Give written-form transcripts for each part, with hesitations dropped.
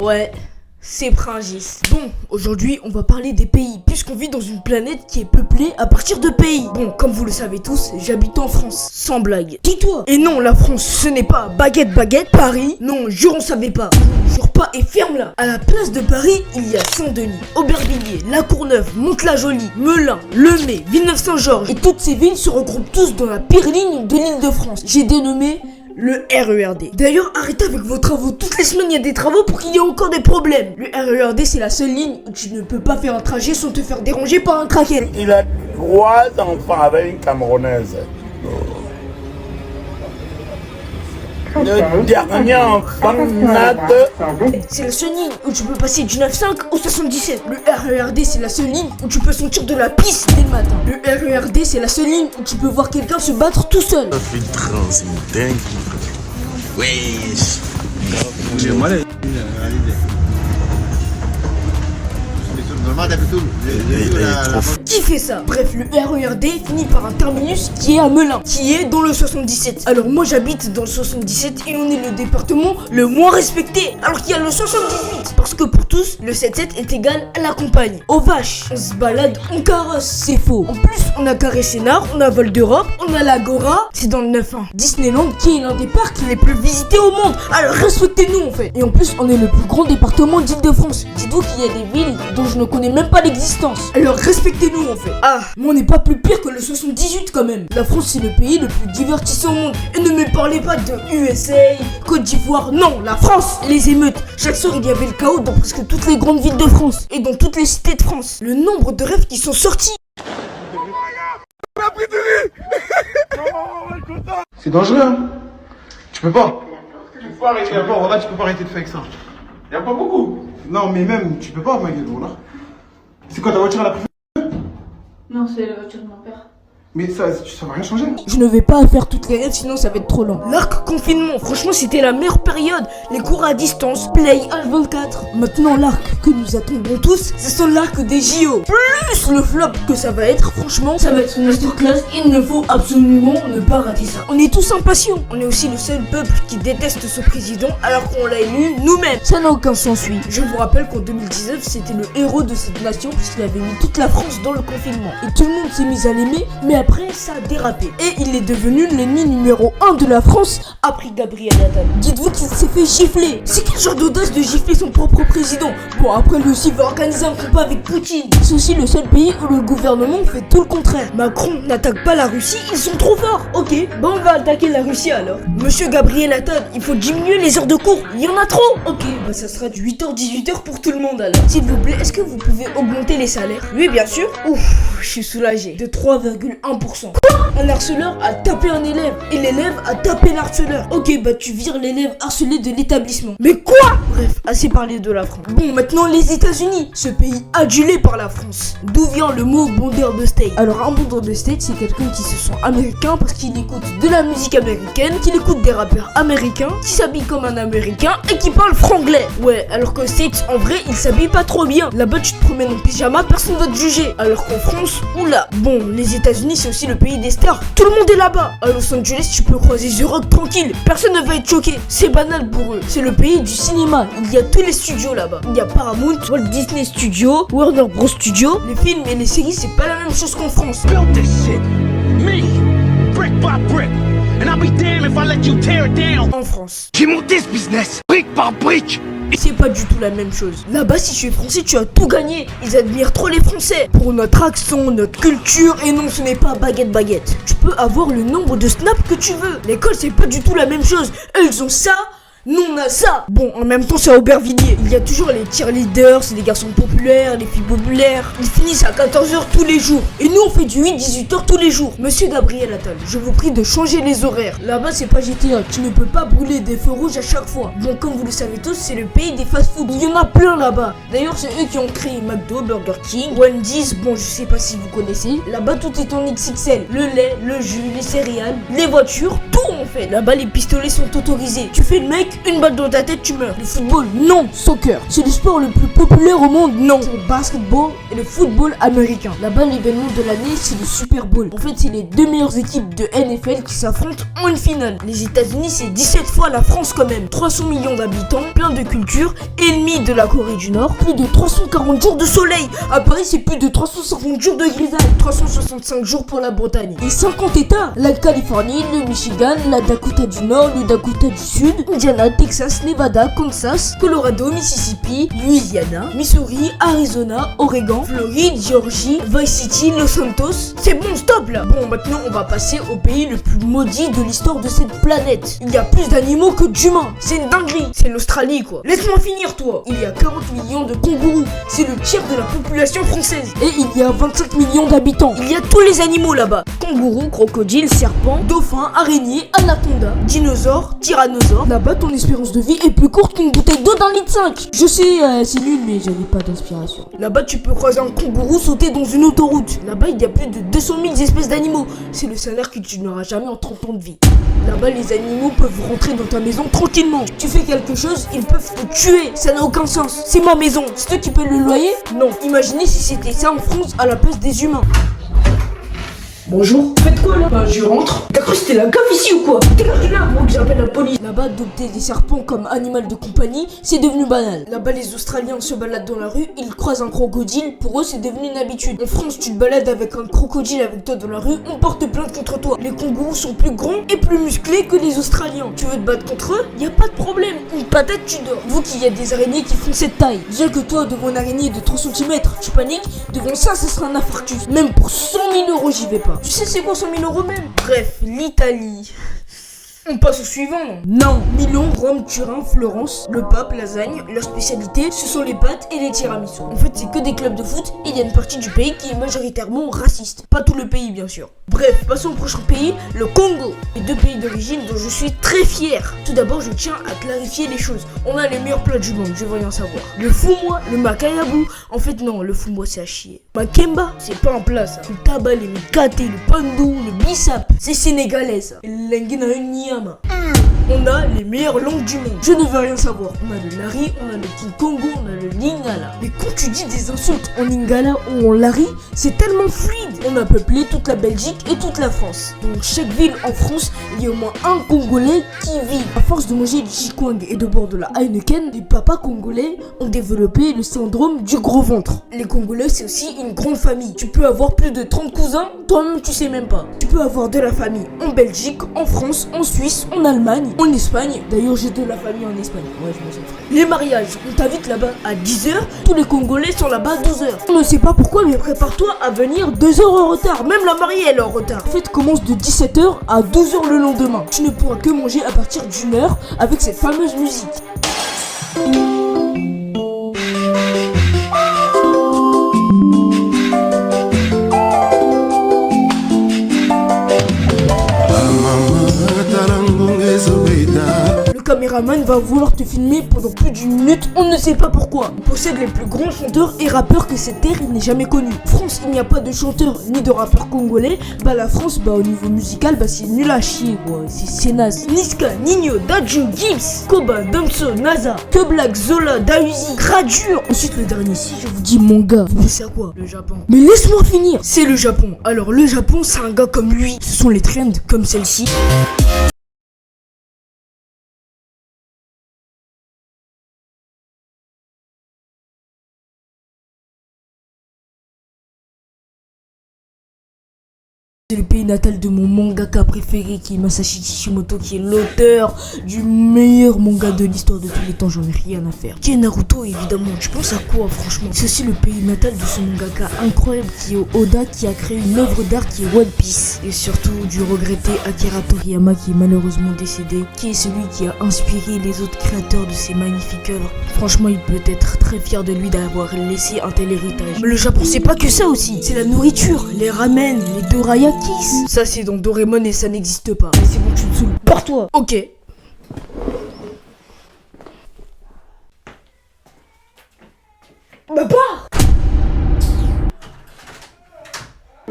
Ouais, c'est Pringis. Bon, aujourd'hui, on va parler des pays, puisqu'on vit dans une planète qui est peuplée à partir de pays. Bon, comme vous le savez tous, j'habite en France, sans blague. Dis-toi. Et non, la France, ce n'est pas baguette, Paris. Non, jure, on savait pas. Jure pas et ferme là. À la place de Paris, il y a Saint-Denis, Aubervilliers, La Courneuve, Mantes-la-Jolie, Melun, Lemay, Villeneuve-Saint-Georges. Et toutes ces villes se regroupent tous dans la pire ligne de l'Île-de-France. J'ai dénommé le RERD. D'ailleurs, arrêtez avec vos travaux. Toutes les semaines, il y a des travaux pour qu'il y ait encore des problèmes. Le RERD, c'est la seule ligne où tu ne peux pas faire un trajet sans te faire déranger par un craquet. Il a 3 enfants avec une Camerounaise. Le dernier enfant c'est la seule ligne où tu peux passer du 9-5 au 77. Le RERD, c'est la seule ligne où tu peux sortir de la piste dès le matin. Le RERD, c'est la seule ligne où tu peux voir quelqu'un se battre tout seul. Ça fait une transe dingue. Wesh. Qui fait ça? Bref, le RERD finit par un terminus qui est à Melun, qui est dans le 77. Alors moi j'habite dans le 77 et on est le département le moins respecté, alors qu'il y a le 78. Parce que pour tous, le 77 est égal à la campagne. Aux vaches, on se balade, on carrosse, c'est faux. En plus, on a Carré Sénart, on a Vol d'Europe, on a l'Agora, c'est dans le 9-1. Disneyland qui est l'un des parcs les plus visités au monde, alors respectez-nous en fait. Et en plus, on est le plus grand département d'Île-de-France. Dites-vous qu'il y a des villes dont je ne connais même pas l'existence. Alors respectez-nous en fait. Ah, mais on n'est pas plus pire que le 78 quand même. La France c'est le pays le plus divertissant au monde. Et ne me parlez pas de USA, Côte d'Ivoire, non, la France. Les émeutes, chaque soir il y avait le chaos dans presque toutes les grandes villes de France. Et dans toutes les cités de France. Le nombre de rêves qui sont sortis. C'est dangereux, hein. Tu peux pas. Tu peux pas arrêter. Voilà, tu peux pas arrêter de faire avec ça. Y'a pas beaucoup. Non, mais même, tu peux pas, ma gueule, voilà. C'est quoi ta voiture à la préférée? Non, c'est la voiture de mon père. Mais ça va rien changer. Je ne vais pas faire toutes les rêves sinon ça va être trop long. L'arc confinement, franchement c'était la meilleure période. Les cours à distance, Play H24. Maintenant l'arc que nous attendons tous, ce sont l'arc des JO. Plus le flop que ça va être, franchement ça va être une masterclass. Il ne faut absolument ne pas rater ça. On est tous impatients. On est aussi le seul peuple qui déteste ce président alors qu'on l'a élu nous-mêmes. Ça n'a aucun sens, oui. Je vous rappelle qu'en 2019 c'était le héros de cette nation puisqu'il avait mis toute la France dans le confinement. Et tout le monde s'est mis à l'aimer, mais après ça a dérapé. Et il est devenu l'ennemi numéro 1 de la France après Gabriel Attal. Dites-vous qu'il s'est fait gifler. C'est quel genre d'audace de gifler son propre président? Bon, après lui aussi va organiser un combat avec Poutine. C'est aussi le seul pays où le gouvernement fait tout le contraire. Macron n'attaque pas la Russie, ils sont trop forts. Ok, bah on va attaquer la Russie alors. Monsieur Gabriel Attal, il faut diminuer les heures de cours, il y en a trop. Ok, bah ça sera du 8h-18h pour tout le monde alors. S'il vous plaît, est-ce que vous pouvez augmenter les salaires? Oui, bien sûr. Ouf, je suis soulagé. De 3,1%. Un harceleur a tapé un élève et l'élève a tapé l'harceleur. Ok, bah tu vires l'élève harcelé de l'établissement. Mais quoi? Bref, assez parlé de la France. Bon, maintenant les États-Unis, ce pays adulé par la France. D'où vient le mot bondeur de state? Alors un bondeur de state, c'est quelqu'un qui se sent américain parce qu'il écoute de la musique américaine, qu'il écoute des rappeurs américains, qui s'habille comme un américain et qui parle franglais. Ouais, alors qu'au States, en vrai, il s'habille pas trop bien. Là-bas, tu te promènes en pyjama, personne va te juger. Alors qu'en France, oula. Bon, les États-Unis, c'est aussi le pays des stars. Tout le monde est là-bas. À Los Angeles, tu peux croiser The Rock tranquille. Personne ne va être choqué. C'est banal pour eux. C'est le pays du cinéma. Il y a tous les studios là-bas. Il y a Paramount, Walt Disney Studios, Warner Bros Studios. Les films et les séries, c'est pas la même chose qu'en France. Built this shit. Me. Brick by brick. And I'll be damned if I let you tear it down. En France. J'ai monté ce business. Brick par brick. C'est pas du tout la même chose. Là-bas, si tu es français, tu as tout gagné. Ils admirent trop les Français. Pour notre accent, notre culture, et non, ce n'est pas baguette. Tu peux avoir le nombre de snaps que tu veux. L'école, c'est pas du tout la même chose. Elles ont ça. Nous on a ça. Bon, en même temps c'est à Aubervilliers. Il y a toujours les cheerleaders, c'est les garçons populaires, les filles populaires. Ils finissent à 14h tous les jours. Et nous on fait du 8-18h tous les jours. Monsieur Gabriel Attal, je vous prie de changer les horaires. Là-bas c'est pas GTA, tu ne peux pas brûler des feux rouges à chaque fois. Bon, comme vous le savez tous, c'est le pays des fast-food. Il y en a plein là-bas. D'ailleurs c'est eux qui ont créé McDo, Burger King, Wendy's. Bon, je sais pas si vous connaissez. Là-bas tout est en XXL. Le lait, le jus, les céréales, les voitures, tout en fait. Là-bas les pistolets sont autorisés. Tu fais le mec, une balle dans ta tête, tu meurs. Le football, non. Soccer, c'est le sport le plus populaire au monde, non. C'est le basketball et le football américain. Là-bas, l'événement de l'année, c'est le Super Bowl. En fait, c'est les deux meilleures équipes de NFL qui s'affrontent en une finale. Les États-Unis, c'est 17 fois la France quand même. 300 millions d'habitants, plein de cultures, ennemis de la Corée du Nord, plus de 340 jours de soleil. À Paris, c'est plus de 350 jours de grisaille, 365 jours pour la Bretagne. Et 50 États, la Californie, le Michigan, la Dakota du Nord, le Dakota du Sud, Indiana, Texas, Nevada, Kansas, Colorado, Mississippi, Louisiana, Missouri, Arizona, Oregon, Floride, Georgie, Vice City, Los Santos. C'est bon, stop là. Bon, maintenant on va passer au pays le plus maudit de l'histoire de cette planète. Il y a plus d'animaux que d'humains. C'est une dinguerie. C'est l'Australie quoi. Laisse-moi finir toi. Il y a 40 millions de kangourous. C'est le tiers de la population française. Et il y a 25 millions d'habitants. Il y a tous les animaux là-bas. Kangourous, crocodiles, serpents, dauphins, araignées, anacondas, dinosaures, tyrannosaures. Là-bas, ton espérance de vie est plus courte qu'une bouteille d'eau d'un litre 5. Je sais, c'est nul, mais j'avais pas d'inspiration. Là-bas, tu peux croiser un kangourou sauter dans une autoroute. Là-bas, il y a plus de 200 000 espèces d'animaux. C'est le salaire que tu n'auras jamais en 30 ans de vie. Là-bas, les animaux peuvent rentrer dans ta maison tranquillement. Tu fais quelque chose, ils peuvent te tuer. Ça n'a aucun sens. C'est ma maison. C'est toi qui payes le loyer? Non. Imaginez si c'était ça en France à la place des humains. Bonjour, faites quoi là? Bah je rentre. T'as cru que c'était la gaffe ici ou quoi? Dégagez là, moi que j'appelle la police. Là-bas, adopter des serpents comme animal de compagnie, c'est devenu banal. Là-bas, les Australiens se baladent dans la rue, ils croisent un crocodile, pour eux c'est devenu une habitude. En France, tu te balades avec un crocodile avec toi dans la rue, on porte plainte contre toi. Les kangourous sont plus grands et plus musclés que les Australiens. Tu veux te battre contre eux? Y a pas de problème. Une patate, tu dors. Vous qu'il y a des araignées qui font cette taille. Déjà que toi, devant une araignée de 3 cm, tu paniques. Devant ça sera un infarctus. Même pour 100 000 euros, j'y vais pas. Tu sais c'est quoi 100 000 euros même? Bref, l'Italie. On passe au suivant, non? Milan, Rome, Turin, Florence, le pape, lasagne, leur spécialité, ce sont les pâtes et les tiramisu. En fait, c'est que des clubs de foot et il y a une partie du pays qui est majoritairement raciste. Pas tout le pays, bien sûr. Bref, passons au prochain pays, le Congo. Les deux pays d'origine dont je suis très fier. Tout d'abord, je tiens à clarifier les choses. On a les meilleurs plats du monde, je veux rien savoir. Le fumoi, le makayabu. En fait, non, le fumoi, c'est à chier. Makemba, c'est pas un plat, ça. Le tabac, les mikate, le pandou, le bissap. C'est sénégalais, ça. Et le lengena nyama. On a les meilleures langues du monde. Je ne veux rien savoir. On a le lari, on a le kikongo, on a le lingala. Mais quand tu dis des insultes en lingala ou en lari, c'est tellement fluide. On a peuplé toute la Belgique et toute la France. Dans chaque ville en France, il y a au moins un Congolais qui vit. À force de manger du chikwang et de boire de la Heineken, les papas congolais ont développé le syndrome du gros ventre. Les Congolais, c'est aussi une grande famille. Tu peux avoir plus de 30 cousins, toi-même tu sais même pas. Tu peux avoir de la famille en Belgique, en France, en Suisse, en Allemagne, en Espagne. D'ailleurs, j'ai de la famille en Espagne. Ouais, je me sens frère. Les mariages, on t'invite là-bas à 10h. Tous les Congolais sont là-bas à 12h. On ne sait pas pourquoi, mais prépare-toi à venir 2 heures en retard. Même la mariée, elle est en retard. La fête commence de 17h à 12h le lendemain. Tu ne pourras que manger à partir d'une heure avec cette fameuse musique. Le caméraman va vouloir te filmer pendant plus d'une minute, on ne sait pas pourquoi. On possède les plus grands chanteurs et rappeurs que cette terre n'ait jamais connus. France, il n'y a pas de chanteurs ni de rappeurs congolais. Bah la France, bah au niveau musical, bah c'est nul à chier quoi, c'est naze. Niska, Nino, Dadju, Gims, Koba, Damso, NASA, Que Black, Zola, Dausi, Gradure. Ensuite le dernier, si je vous dis mon gars, vous pensez à quoi? Le Japon. Mais laisse-moi finir. C'est le Japon. Alors le Japon, c'est un gars comme lui. Ce sont les trends comme celle-ci. C'est le pays natal de mon mangaka préféré qui est Masashi Kishimoto, qui est l'auteur du meilleur manga de l'histoire de tous les temps, j'en ai rien à faire. Qui est Naruto évidemment, tu penses à quoi franchement? C'est aussi le pays natal de ce mangaka incroyable qui est Oda, qui a créé une œuvre d'art qui est One Piece. Et surtout du regretté Akira Toriyama qui est malheureusement décédé, qui est celui qui a inspiré les autres créateurs de ces magnifiques œuvres. Franchement il peut être très fier de lui d'avoir laissé un tel héritage. Mais le Japon c'est pas que ça aussi, c'est la nourriture, les ramen, les dorayaki. Ça c'est dans Doraemon et ça n'existe pas. Mais c'est bon, tu me saoules. Barre-toi. Ok. Bah pars.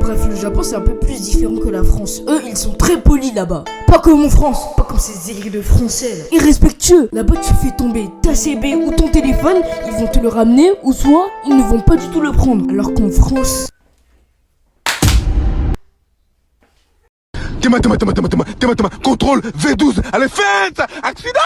Bref, le Japon c'est un peu plus différent que la France. Eux, ils sont très polis là-bas. Pas comme en France, pas comme ces aigris de français là. Irrespectueux, là-bas tu fais tomber ta CB ou ton téléphone, ils vont te le ramener ou soit ils ne vont pas du tout le prendre. Alors qu'en France... Téma, contrôle V12, allez faites, accident.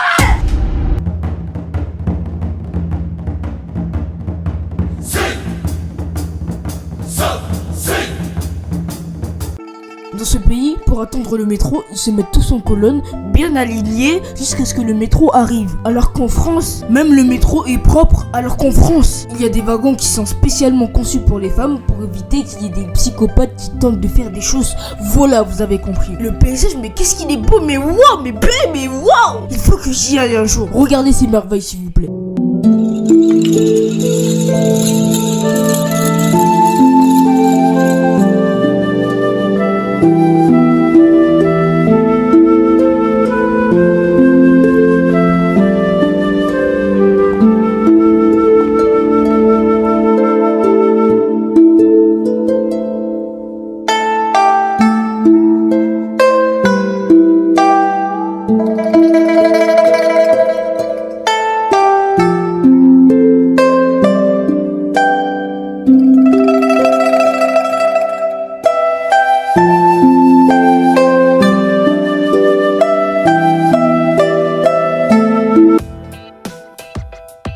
Dans ce pays, pour attendre le métro, ils se mettent tous en colonne, bien alignés, jusqu'à ce que le métro arrive. Alors qu'en France, même le métro est propre. Alors qu'en France, il y a des wagons qui sont spécialement conçus pour les femmes, pour éviter qu'il y ait des psychopathes qui tentent de faire des choses. Voilà, vous avez compris. Le paysage, mais qu'est-ce qu'il est beau, mais waouh, mais waouh. Il faut que j'y aille un jour. Regardez ces merveilles, s'il vous plaît.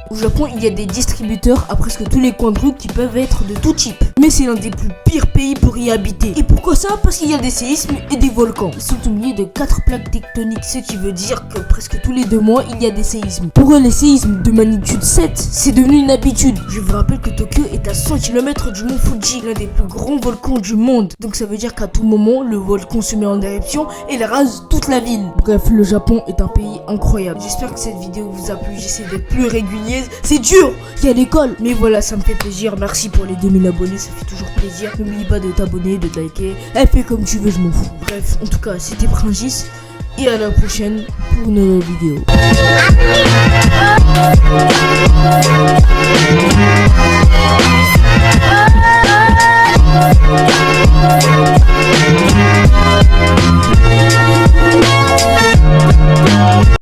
Au Japon, il y a des distributeurs à presque tous les coins de rue qui peuvent être de tout type. Mais c'est l'un des plus pires pays pour y habiter. Et pourquoi ça? Parce qu'il y a des séismes et des volcans. Ils sont au milieu de 4 plaques tectoniques, ce qui veut dire que presque tous les 2 mois, il y a des séismes. Pour eux, les séismes de magnitude 7, c'est devenu une habitude. Je vous rappelle que Tokyo est à 100 km du mont Fuji, l'un des plus grands volcans du monde. Donc ça veut dire qu'à tout moment, le volcan se met en éruption et il rase toute la ville. Bref, le Japon est un pays incroyable. J'espère que cette vidéo vous a plu. J'essaie d'être plus régulier. C'est dur, il y a l'école. Mais voilà, ça me fait plaisir. Merci pour les 2000 abonnés, ça fait toujours plaisir. N'oublie pas de t'abonner, de liker. Fais comme tu veux, je m'en fous. Bref, en tout cas, c'était Pringis. Et à la prochaine pour une nouvelle vidéo.